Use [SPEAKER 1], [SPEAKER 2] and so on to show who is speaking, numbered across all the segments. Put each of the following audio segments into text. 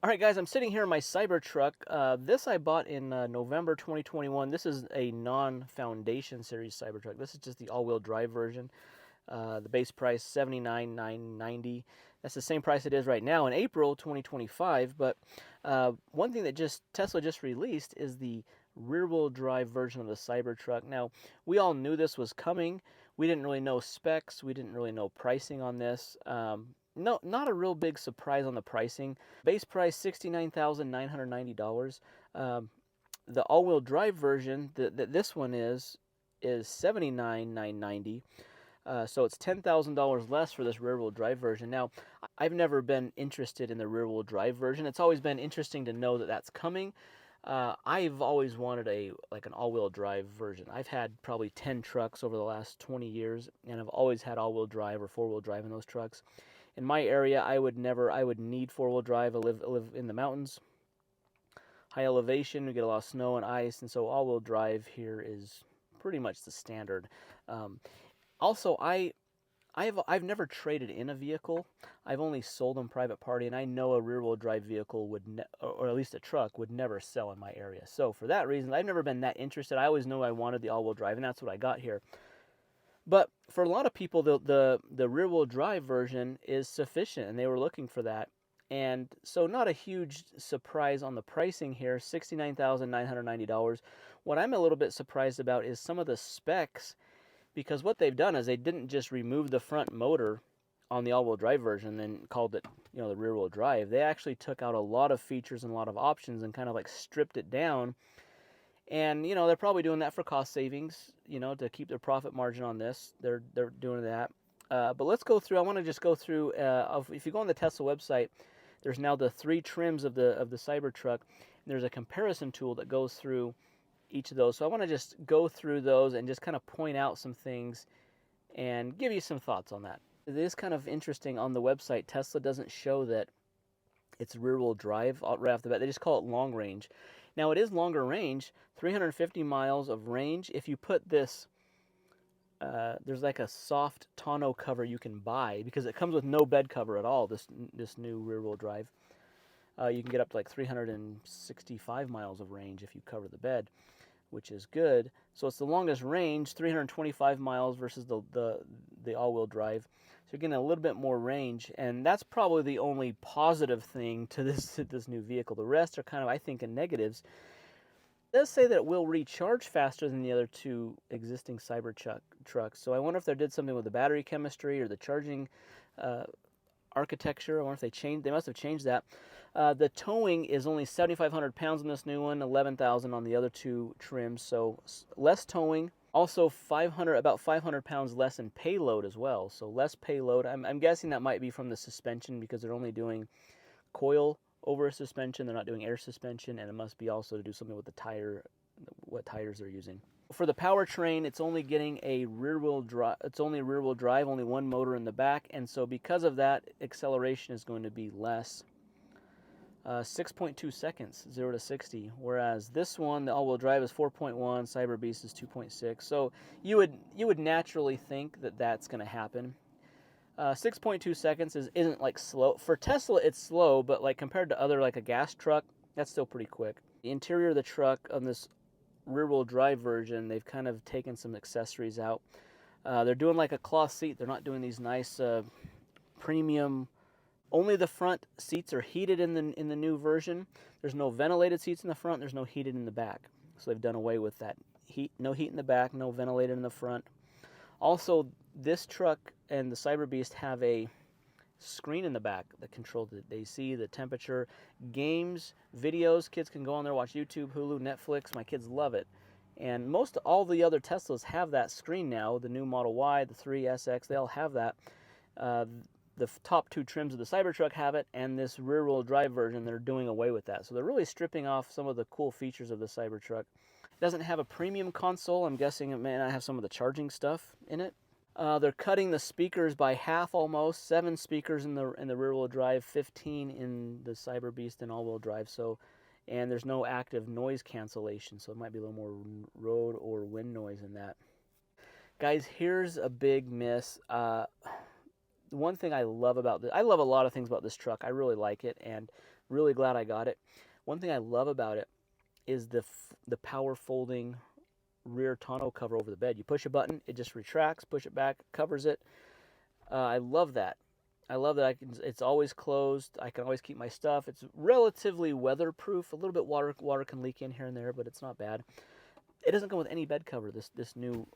[SPEAKER 1] Alright guys, I'm sitting here in my Cybertruck. This I bought in November 2021. This is a non-Foundation series Cybertruck. This is just the all-wheel drive version. The base price $79,990. That's the same price it is right now in April 2025. But one thing that Tesla just released is the rear-wheel drive version of the Cybertruck. Now, we all knew this was coming. We didn't really know specs. We didn't really know pricing on this. No, not a real big surprise on the pricing. Base price $69,990. The all-wheel drive version that this one is $79,990. So it's $10,000 less for this rear-wheel drive version. Now, I've never been interested in the rear-wheel drive version. It's always been interesting to know that that's coming. I've always wanted an all-wheel drive version. I've had probably 10 trucks over the last 20 years, and I've always had all-wheel drive or four-wheel drive in those trucks. In my area, I would need four-wheel drive. I live in the mountains, high elevation. We get a lot of snow and ice, and so all-wheel drive here is pretty much the standard. Also, I've never traded in a vehicle. I've only sold them private party, and I know a rear-wheel drive vehicle or at least a truck would never sell in my area. So for that reason, I've never been that interested. I always knew I wanted the all-wheel drive, and that's what I got here. But for a lot of people, the rear-wheel drive version is sufficient, and they were looking for that. And so not a huge surprise on the pricing here, $69,990. What I'm a little bit surprised about is some of the specs, because what they've done is they didn't just remove the front motor on the all-wheel drive version and called it, the rear-wheel drive. They actually took out a lot of features and a lot of options and kind of like stripped it down. And, they're probably doing that for cost savings, to keep their profit margin on this. They're doing that. But let's go through. I want to just go through. If you go on the Tesla website, there's now the 3 trims of the Cybertruck. And there's a comparison tool that goes through each of those. So I want to just go through those and just kind of point out some things and give you some thoughts on that. It is kind of interesting on the website. Tesla doesn't show that it's rear-wheel drive right off the bat. They just call it long range. Now, it is longer range, 350 miles of range. If you put this, there's like a soft tonneau cover you can buy, because it comes with no bed cover at all, this new rear-wheel drive. You can get up to like 365 miles of range if you cover the bed, which is good. So it's the longest range, 325 miles versus the all-wheel drive. So you're getting a little bit more range, and that's probably the only positive thing to this new vehicle. The rest are kind of, I think, in negatives. It does say that it will recharge faster than the other 2 existing Cybertrucks. So I wonder if they did something with the battery chemistry or the charging architecture. I wonder if they must have changed that. The towing is only 7,500 pounds on this new one, 11,000 on the other 2 trims, so less towing. Also, about 500 pounds less in payload as well, so less payload. I'm guessing that might be from the suspension, because they're only doing coil over a suspension. They're not doing air suspension, and it must be also to do something with what tires they're using. For the powertrain, it's only getting a rear-wheel drive. It's only rear-wheel drive, only one motor in the back, and so because of that, acceleration is going to be less. 6.2 seconds, 0 to 60, whereas this one, the all-wheel drive, is 4.1, Cyber Beast is 2.6. So you would naturally think that that's going to happen. 6.2 seconds isn't like slow. For Tesla, it's slow, but like compared to other, like a gas truck, that's still pretty quick. The interior of the truck on this rear-wheel drive version, they've kind of taken some accessories out. They're doing like a cloth seat. They're not doing these nice premium. Only the front seats are heated in the new version. There's no ventilated seats in the front. There's no heated in the back. So they've done away with that heat. No heat in the back. No ventilated in the front. Also, this truck and the Cyber Beast have a screen in the back that controls the AC, the temperature, games, videos. Kids can go on there, watch YouTube, Hulu, Netflix. My kids love it. And all the other Teslas have that screen now. The new Model Y, the 3, SX, they all have that. The top 2 trims of the Cybertruck have it, and this rear-wheel drive version, they're doing away with that. So they're really stripping off some of the cool features of the Cybertruck. It doesn't have a premium console. I'm guessing it may not have some of the charging stuff in it. They're cutting the speakers by half almost. 7 speakers in the rear-wheel drive, 15 in the Cyber Beast and all-wheel drive. And there's no active noise cancellation, so it might be a little more road or wind noise in that. Guys, here's a big miss. One thing I love about this, I love a lot of things about this truck. I really like it, and Really glad I got it. One thing I love about it is the power folding rear tonneau cover over the bed. You push a button, it just retracts, push it back, covers it. I love that. I love that it's always closed. I can always keep my stuff. It's relatively weatherproof. A little bit water can leak in here and there, but it's not bad. It doesn't come with any bed cover, this new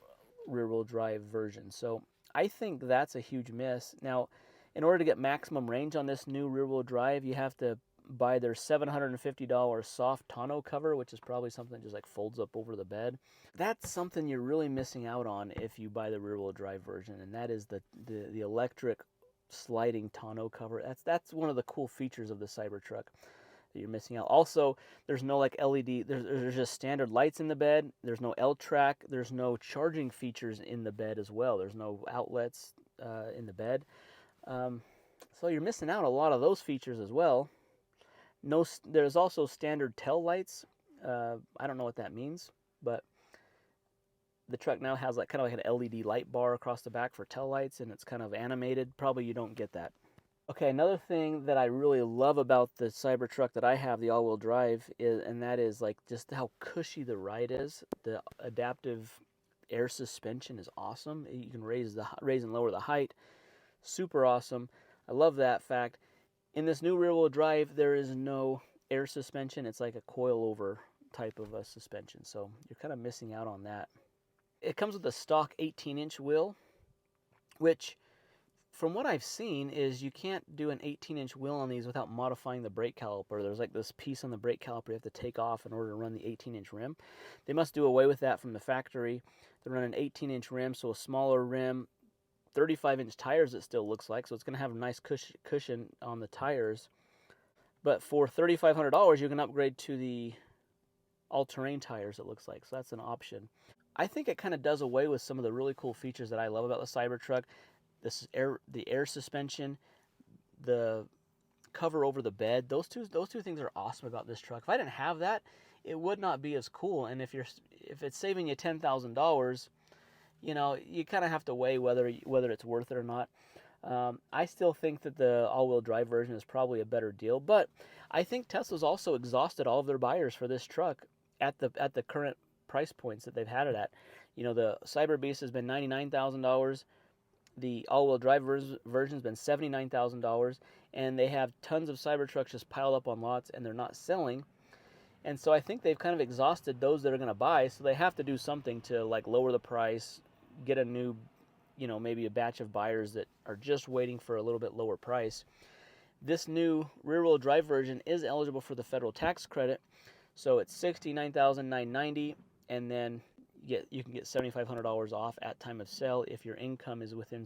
[SPEAKER 1] rear-wheel drive version. So I think that's a huge miss. Now, in order to get maximum range on this new rear-wheel drive, you have to buy their $750 soft tonneau cover, which is probably something that just like folds up over the bed. That's something you're really missing out on if you buy the rear-wheel drive version, and that is the electric sliding tonneau cover. That's one of the cool features of the Cybertruck that you're missing out. Also, there's no like LED. There's just standard lights in the bed. There's no L-track. There's no charging features in the bed as well. There's no outlets in the bed. So you're missing out a lot of those features as well. There's also standard tail lights. I don't know what that means, but the truck now has like kind of like an LED light bar across the back for tail lights, and it's kind of animated. Probably you don't get that. Okay, another thing that I really love about the Cybertruck that I have, the all-wheel drive, and that is like just how cushy the ride is. The adaptive air suspension is awesome. You can raise and lower the height. Super awesome. I love that fact. In this new rear-wheel drive, there is no air suspension. It's like a coil-over type of a suspension, so you're kind of missing out on that. It comes with a stock 18-inch wheel, which from what I've seen is you can't do an 18-inch wheel on these without modifying the brake caliper. There's like this piece on the brake caliper you have to take off in order to run the 18-inch rim. They must do away with that from the factory. They run an 18-inch rim, so a smaller rim, 35-inch tires it still looks like, so it's going to have a nice cushion on the tires. But for $3,500, you can upgrade to the all-terrain tires, it looks like, so that's an option. I think it kind of does away with some of the really cool features that I love about the Cybertruck. The air suspension, the cover over the bed. Those two things are awesome about this truck. If I didn't have that, it would not be as cool. And if it's saving you $10,000, you know, you kind of have to weigh whether it's worth it or not. I still think that the all-wheel drive version is probably a better deal, but I think Tesla's also exhausted all of their buyers for this truck at the current price points that they've had it at. You know, the Cyber Beast has been $99,000. The all-wheel drive version's been $79,000, and they have tons of Cybertrucks just piled up on lots, and they're not selling. And so I think they've kind of exhausted those that are going to buy, so they have to do something to like lower the price, get a new, you know, maybe a batch of buyers that are just waiting for a little bit lower price. This new rear-wheel drive version is eligible for the federal tax credit, so it's $69,990, and then you can get $7,500 off at time of sale if your income is within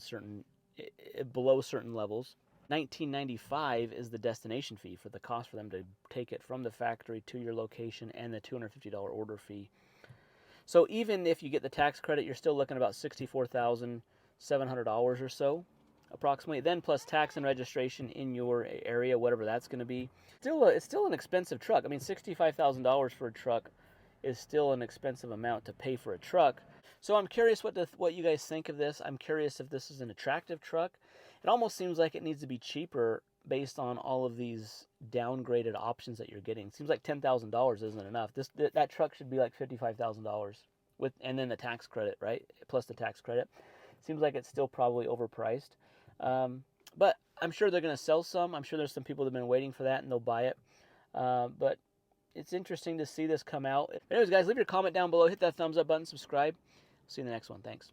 [SPEAKER 1] below certain levels. $19.95 is the destination fee for the cost for them to take it from the factory to your location, and the $250 order fee. So even if you get the tax credit, you're still looking at about $64,700 or so, approximately. Then plus tax and registration in your area, whatever that's going to be. It's still an expensive truck. I mean, $65,000 for a truck is still an expensive amount to pay for a truck. So I'm curious what you guys think of this. I'm curious if this is an attractive truck. It almost seems like it needs to be cheaper based on all of these downgraded options that you're getting. It seems like $10,000 isn't enough. That truck should be like $55,000 and then the tax credit, right? Plus the tax credit. Seems like it's still probably overpriced. But I'm sure they're going to sell some. I'm sure there's some people that have been waiting for that and they'll buy it. But it's interesting to see this come out. Anyways, guys, leave your comment down below. Hit that thumbs up button. Subscribe. See you in the next one. Thanks.